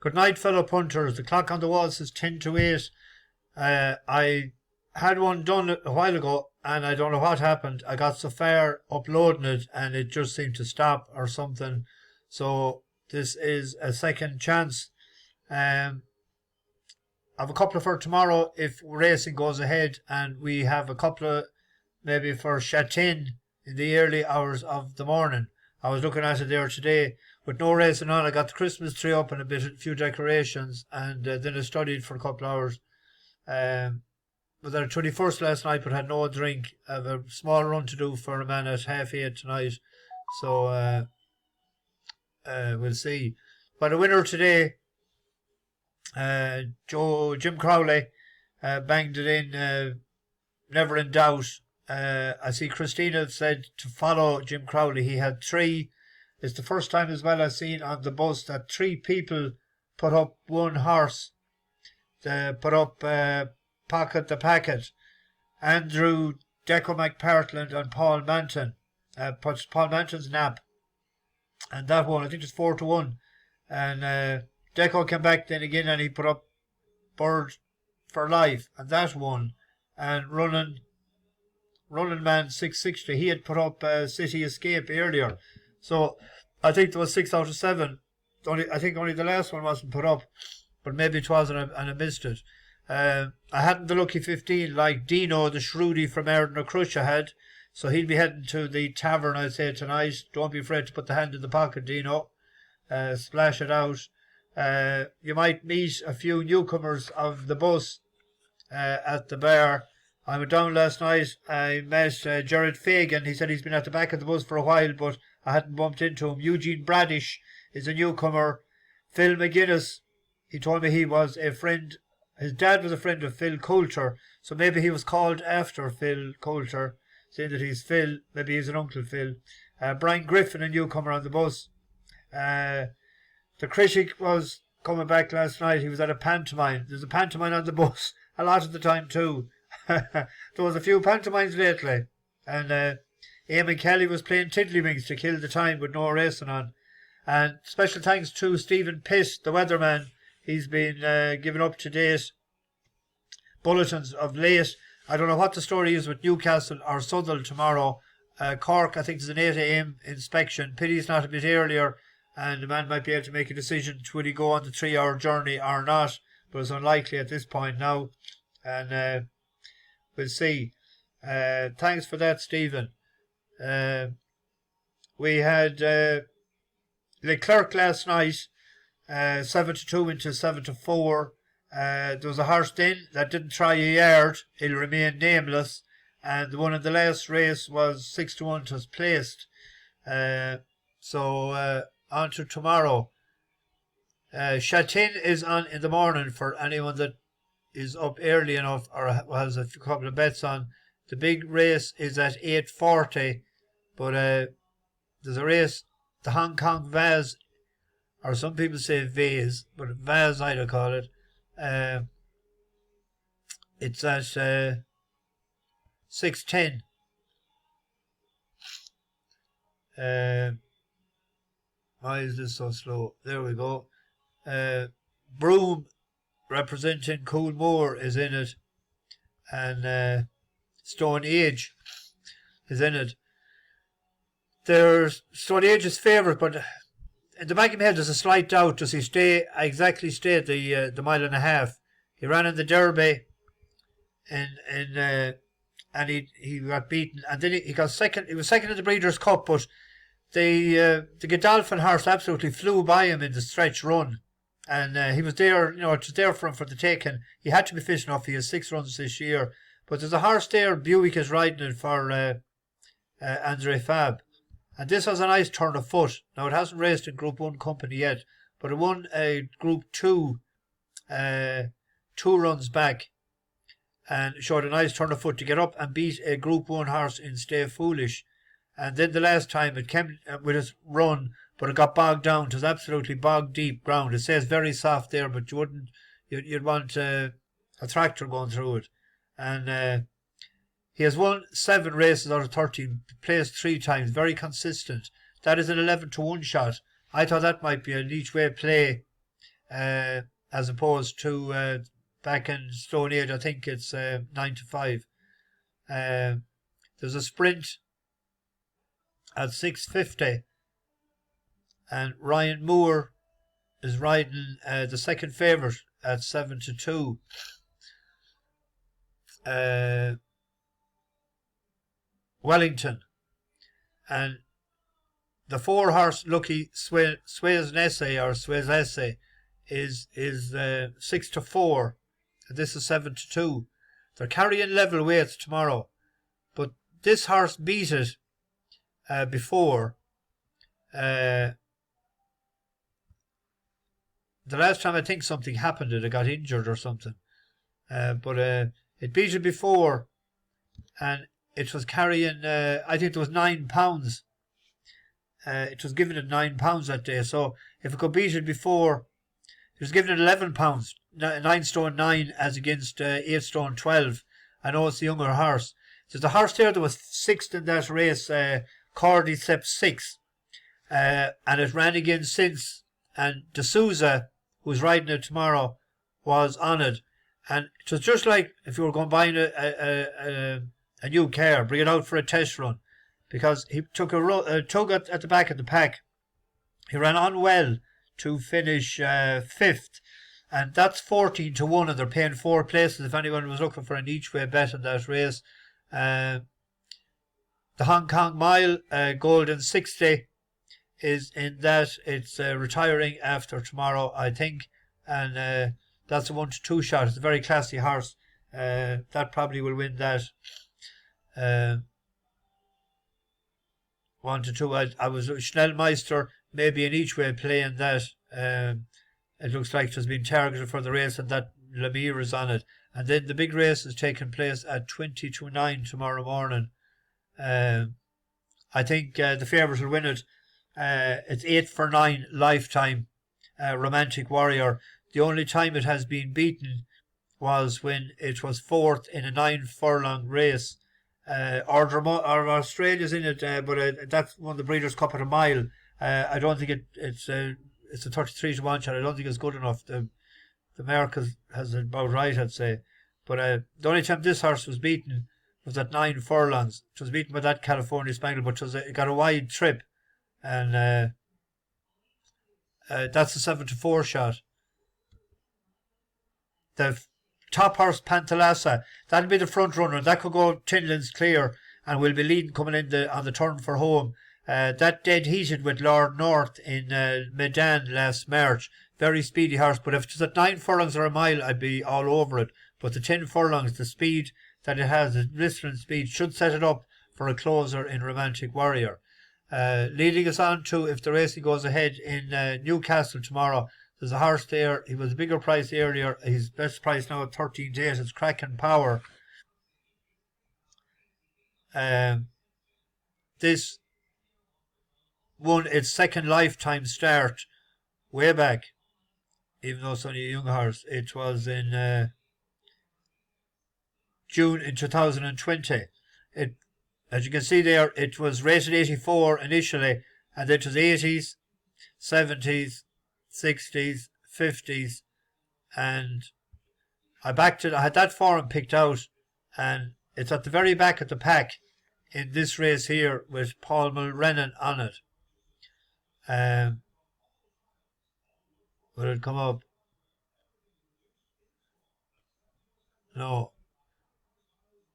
Good night, fellow punters. The clock on the wall says 10 to 8. I had one done a while ago, and I don't know what happened. I got so far uploading it, and it just seemed to stop or something. So this is a second chance. I have a couple for tomorrow if racing goes ahead, and we have a couple of maybe for Sha Tin in the early hours of the morning. I was looking at it there today with no racing on. I got the Christmas tree up and a few decorations, and then I studied for a couple of hours. Was at 21st last night, but had no drink. I have a small run to do for a man at 8:30 tonight, so we'll see. But the winner today, Jim Crowley, banged it in, never in doubt. I see Christina said to follow Jim Crowley. He had 3. It's the first time as well I've seen on the bus that 3 people put up one horse. They put up Pocket the Packet. Andrew Deco McPartland and Paul Manton. Put Paul Manton's nap. And that one, I think it's 4-1. And Deco came back then again and he put up Bird for Life. And that one. And Running Man 660, he had put up City Escape earlier. So I think there was 6 out of 7. I think only the last one wasn't put up, but maybe it was and I missed it. I hadn't the lucky 15 like Dino the Shrewdy from Erdner Crusher had, so he'll be heading to the tavern, I'd say, tonight. Don't be afraid to put the hand in the pocket, Dino. Splash it out. You might meet a few newcomers of the bus at the bar. I went down last night. I met Jared Fagan. He said he's been at the back of the bus for a while, but I hadn't bumped into him. Eugene Bradish is a newcomer. Phil McGuinness, he told me he was a friend. His dad was a friend of Phil Coulter, so maybe he was called after Phil Coulter, saying that he's Phil. Maybe he's an Uncle Phil. Brian Griffin, a newcomer on the bus. The critic was coming back last night. He was at a pantomime. There's a pantomime on the bus a lot of the time too. There was a few pantomimes lately, and Eamon Kelly was playing tiddlywinks to kill the time with no racing on. And special thanks to Stephen Pitt, the weatherman. He's been giving up to date bulletins of late. I don't know what the story is with Newcastle or Southall tomorrow. Cork, I think, is an 8 a.m. inspection. Pity it's not a bit earlier, and the man might be able to make a decision to will he go on the 3-hour journey or not, but it's unlikely at this point now. And we'll see. Thanks for that, Stephen. We had Leclerc last night, 7-2 into 7-4. There was a horse then that didn't try a yard. He'll remain nameless. And the one in the last race was 6-1 was placed. So on to tomorrow. Sha Tin is on in the morning for anyone that is up early enough or has a couple of bets on. The big race is at 8:40, but there's a race, the Hong Kong Vase, or some people say Vase, but Vase I'd call it. It's at 6:10. Why is this so slow? There we go. Broome, representing Coolmore, is in it, and Stone Age is in it. There's Stone Age's favourite, but in the back of my head there's a slight doubt. Does he exactly stay the mile and a half? He ran in the Derby, and he got beaten, and then he got second. He was second in the Breeders' Cup, but the Godolphin horse absolutely flew by him in the stretch run. And he was there, it was there for him for the taking. He had to be fit enough. He has 6 runs this year. But there's a horse there, Buick is riding it for Andre Fab. And this has a nice turn of foot. Now, it hasn't raced in Group 1 company yet, but it won a Group 2 2 runs back and showed a nice turn of foot to get up and beat a Group 1 horse in Stay Foolish. And then the last time it came with its run, but it got bogged down. It was absolutely bog deep ground. It says very soft there, but you'd want a tractor going through it. And he has won 7 races out of 13, placed 3 times, very consistent. That is an 11-1 shot. I thought that might be an each way play as opposed to back in Stone Age. I think it's 9 to 5. There's a sprint at 6:50, and Ryan Moore is riding the second favourite at 7 to 2. Wellington, and the 4-horse Lucky Swayzesse is 6 to 4, and this is 7 to 2. They're carrying level weights tomorrow, but this horse beat it before. The last time I think something happened, it got injured or something, but it beat it before, and it was carrying, I think it was 9 pounds. It was given at 9 pounds that day, so if it could beat it before, it was given at 11 pounds, 9 stone 9 as against 8 stone 12. I know it's the younger horse. There's a horse there that was 6th in that race, Cordyceps 6, and it ran again since, and D'Souza, who's riding it tomorrow, was on it, and it was just like if you were going buying a new car, bring it out for a test run, because he took a tug at the back of the pack. He ran on well to finish 5th, and that's 14 to 1, and they're paying 4 places if anyone was looking for an each way bet in that race. The Hong Kong Mile Golden 60 is in that. It's retiring after tomorrow, I think, and that's a 1 to 2 shot. It's a very classy horse. That probably will win that. 1 to 2. I was Schnellmeister, maybe in each way playing that. It looks like it has been targeted for the race, and that Lemire is on it. And then the big race is taking place at 20 to 9 tomorrow morning. I think the favourite will win it. It's 8 for 9 Lifetime, Romantic Warrior. The only time it has been beaten was when it was 4th in a 9 furlong race. Australia's in it, but that's won the Breeders' Cup at a mile. I don't think it's a 33 to 1 shot. I don't think it's good enough. The Americas has it about right, I'd say. But the only time this horse was beaten was at 9 furlongs. It was beaten by that California Spangle, but it got a wide trip, and that's a 7 to 4 shot. The top horse Pantalassa, that'll be the front runner. That could go 10 lengths clear, and will be leading coming in on the turn for home. That dead heated with Lord North in Medan last March. Very speedy horse, but if it's at 9 furlongs or a mile, I'd be all over it. But the 10 furlongs, the speed that it has, the blistering speed, should set it up for a closer in Romantic Warrior. Leading us on to, if the racing goes ahead, in Newcastle tomorrow, there's a horse there. He was a bigger price earlier. He's best price now at 13 to 8. It's Kraken Power. This won its second Lifetime start way back, even though it's only a young horse. It was in June in 2020. As you can see there, it was rated 84 initially, and then it was 80s, 70s, 60s, 50s, and I backed it. I had that form picked out, and it's at the very back of the pack in this race here with Paul Mulrennan on it. Will it come up? No.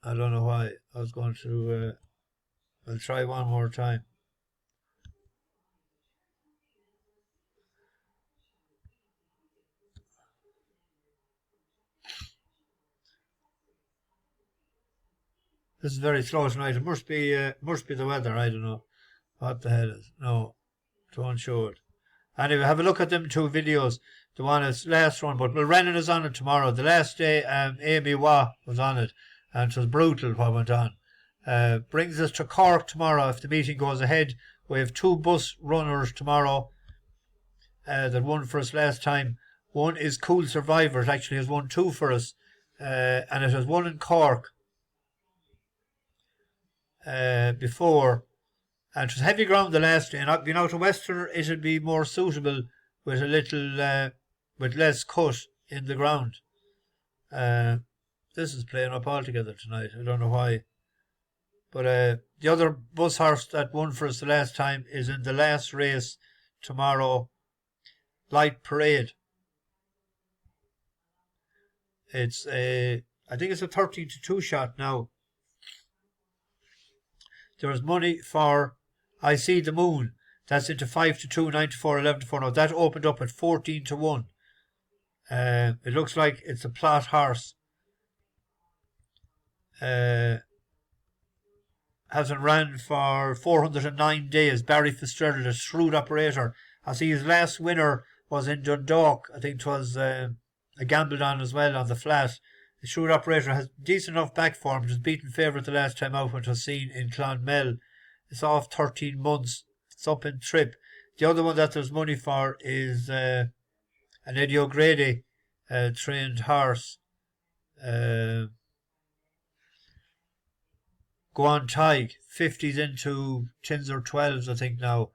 I don't know why. I was going to... I'll try one more time. This is very slow tonight. It must be the weather. I don't know what the hell is. No, don't show it. Anyway, have a look at them 2 videos. The one is last one, but Mulrennan is on it tomorrow. The last day, Amy Waugh was on it, and it was brutal what went on. Brings us to Cork tomorrow if the meeting goes ahead. We have 2 bus runners tomorrow that won for us last time. One is Cool Survivor. It actually has won 2 for us, and it has won in Cork before, and it was heavy ground the last day, and being out of Western it'll be more suitable with a little with less cut in the ground. This is playing up altogether tonight. I don't know why. But the other bus horse that won for us the last time is in the last race tomorrow, Light Parade. It's I think it's a 13-2 shot now. There's money for I See the Moon. That's into 5-2, 9-4, 11-4. Now that opened up at 14-1. It looks like it's a plot horse. Hasn't ran for 409 days. Barry Fitzgerald, a shrewd operator. I see his last winner was in Dundalk. I think it was a gambled on as well on the flat. The shrewd operator has decent enough back form. It was beaten favourite the last time out when it was seen in Clonmel. It's off 13 months. It's up in trip. The other one that there's money for is an Eddie O'Grady trained horse. Go on Tig, 50s into 10s or 12s I think now.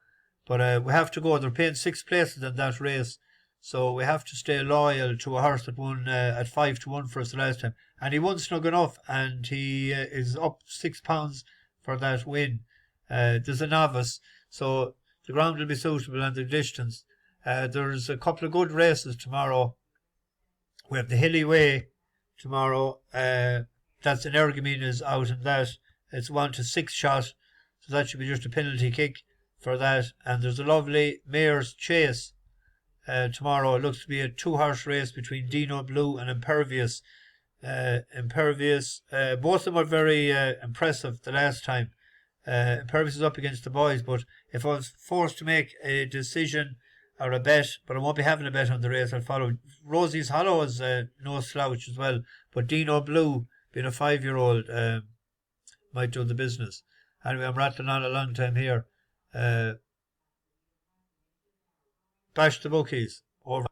But we have to go. They're paying 6 places in that race. So we have to stay loyal to a horse that won at 5-1 for us the last time. And he won snug enough, and he is up £6 for that win. There's a novice, so the ground will be suitable and the distance. There's a couple of good races tomorrow. We have the Hilly Way tomorrow. That's an Ergamine is out in that. It's 1-6 shot, so that should be just a penalty kick for that. And there's a lovely Mayor's Chase tomorrow. It looks to be a 2-horse race between Dino Blue and Impervious. Impervious, both of them were very impressive the last time. Impervious is up against the boys, but if I was forced to make a decision or a bet, but I won't be having a bet on the race, I'll follow Rosie's Hollow as no slouch as well, but Dino Blue, being a 5-year-old, might do the business. Anyway, I'm rattling on a long time here. Bash the bookies. Over.